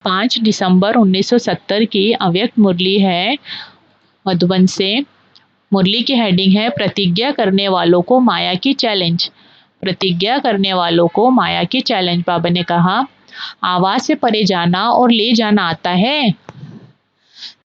5 दिसंबर 1970 की अव्यक्त मुरली है मधुबन से। मुरली की हेडिंग है प्रतिज्ञा करने वालों को माया की चैलेंज। प्रतिज्ञा करने वालों को माया की चैलेंज। बाबा ने कहा, आवाज से परे जाना और ले जाना आता है।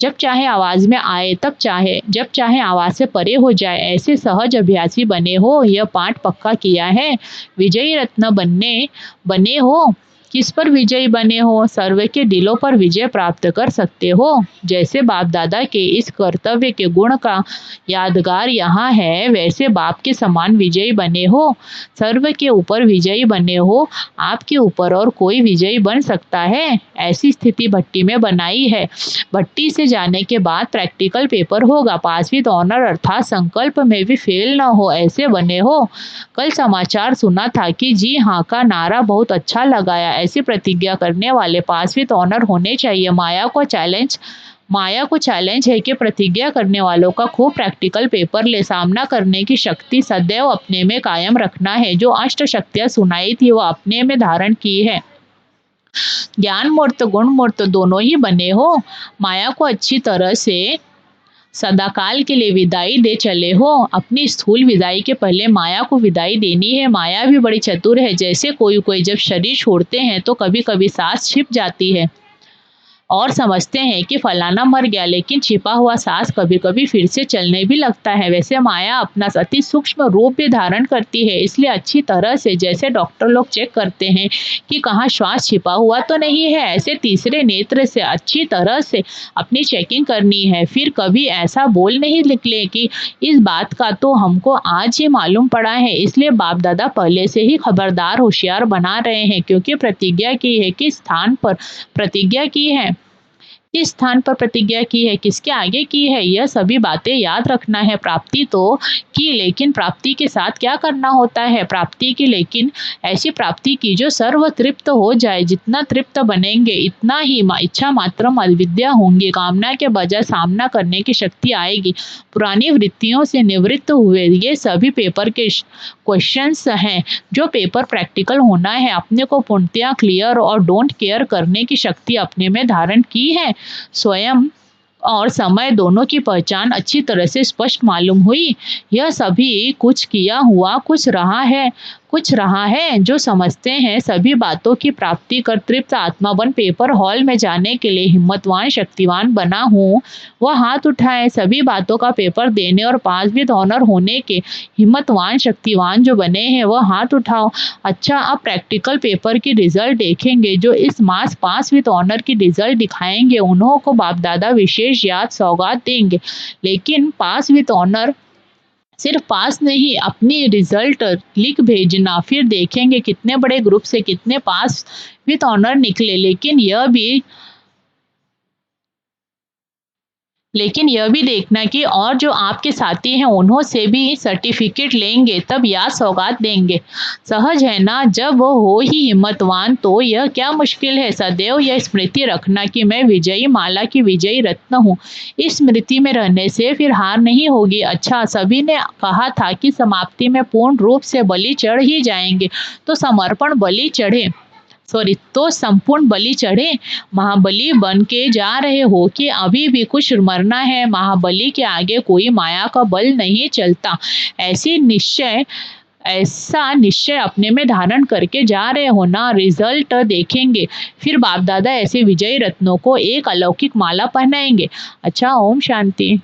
जब चाहे आवाज में आए, जब चाहे आवाज से परे हो जाए, ऐसे सहज अभ्यासी बने हो। यह पाठ पक्का किया है। विजयी रत्न बने हो। किस पर विजयी बने हो? सर्व के दिलों पर विजय प्राप्त कर सकते हो। जैसे बाप दादा के इस कर्तव्य के गुण का यादगार यहाँ है, वैसे बाप के समान विजयी बने हो। सर्व के ऊपर विजयी बने हो। आपके ऊपर और कोई विजयी बन सकता है? ऐसी स्थिति भट्टी में बनाई है। भट्टी से जाने के बाद प्रैक्टिकल पेपर होगा। पास विद ऑनर अर्थात संकल्प में भी फेल न हो, ऐसे बने हो। कल समाचार सुना था कि जी हाँ का नारा बहुत अच्छा लगाया। ऐसी प्रतिज्ञा करने वाले पास विद ऑनर होने चाहिए। माया को चैलेंज है कि प्रतिज्ञा करने वालों का खूब प्रैक्टिकल पेपर ले। सामना करने की शक्ति सदैव अपने में कायम रखना है। जो अष्ट शक्तियां सुनाई थी वो अपने में धारण की है। ज्ञान मूर्त गुण मूर्त दोनों ही बने हो। माया को अच्छी तरह से सदाकाल के लिए विदाई दे चले हो। अपनी स्थूल विदाई के पहले माया को विदाई देनी है। माया भी बड़ी चतुर है। जैसे कोई जब शरीर छोड़ते हैं तो कभी कभी सांस छिप जाती है और समझते हैं कि फलाना मर गया, लेकिन छिपा हुआ सांस कभी कभी फिर से चलने भी लगता है। वैसे माया अपना अति सूक्ष्म रूप भी धारण करती है। इसलिए अच्छी तरह से, जैसे डॉक्टर लोग चेक करते हैं कि कहाँ श्वास छिपा हुआ तो नहीं है, ऐसे तीसरे नेत्र से अच्छी तरह से अपनी चेकिंग करनी है। फिर कभी ऐसा बोल नहीं निकले कि इस बात का तो हमको आज ही मालूम पड़ा है। इसलिए बाप दादा पहले से ही खबरदार होशियार बना रहे हैं, क्योंकि प्रतिज्ञा की है, किस स्थान पर प्रतिज्ञा की है, किस स्थान पर प्रतिज्ञा की है, किसके आगे की है, यह सभी बातें याद रखना है। प्राप्ति तो की, लेकिन प्राप्ति के साथ क्या करना होता है? प्राप्ति की, लेकिन ऐसी प्राप्ति की जो सर्व तृप्त हो जाए। जितना तृप्त बनेंगे इतना ही इच्छा मात्र अविद्या होंगी। कामना के बजाय सामना करने की शक्ति आएगी। पुरानी वृत्तियों से निवृत्त हुए। ये सभी पेपर के क्वेश्चंस हैं। जो पेपर प्रैक्टिकल होना है, अपने को पूर्णतया क्लियर और डोंट केयर करने की शक्ति अपने में धारण की है। स्वयं और समय दोनों की पहचान अच्छी तरह से स्पष्ट मालूम हुई। यह सभी कुछ किया हुआ कुछ रहा है। जो समझते हैं सभी बातों की प्राप्ति कर तृप्त आत्मा बन पेपर हॉल में जाने के लिए हिम्मतवान शक्तिवान बना हूँ, वह हाथ उठाए। सभी बातों का पेपर देने और पास विद ऑनर होने के हिम्मतवान शक्तिवान जो बने हैं वह हाथ उठाओ। अच्छा, अब प्रैक्टिकल पेपर की रिजल्ट देखेंगे। जो इस मास पास विद ऑनर की रिजल्ट दिखाएंगे उन्हों को बाप दादा विशेष याद सौगात देंगे। लेकिन पास विद ऑनर सिर्फ पास नहीं, अपनी रिजल्ट लिख भेजना। फिर देखेंगे कितने बड़े ग्रुप से कितने पास विद ऑनर निकले। लेकिन यह भी देखना कि और जो आपके साथी हैं उन्हों से भी सर्टिफिकेट लेंगे, तब याद सौगात देंगे। सहज है ना? जब वो हो ही हिम्मतवान तो यह क्या मुश्किल है। सदैव यह स्मृति रखना कि मैं विजयी माला की विजयी रत्न हूँ। इस स्मृति में रहने से फिर हार नहीं होगी। अच्छा, सभी ने कहा था कि समाप्ति में पूर्ण रूप से बलि चढ़ ही जाएंगे, तो संपूर्ण बलि चढ़े। महाबली बन के जा रहे हो कि अभी भी कुछ मरना है? महाबली के आगे कोई माया का बल नहीं चलता। ऐसा निश्चय अपने में धारण करके जा रहे हो ना। रिजल्ट देखेंगे, फिर बाप दादा ऐसे विजयी रत्नों को एक अलौकिक माला पहनाएंगे। अच्छा, ओम शांति।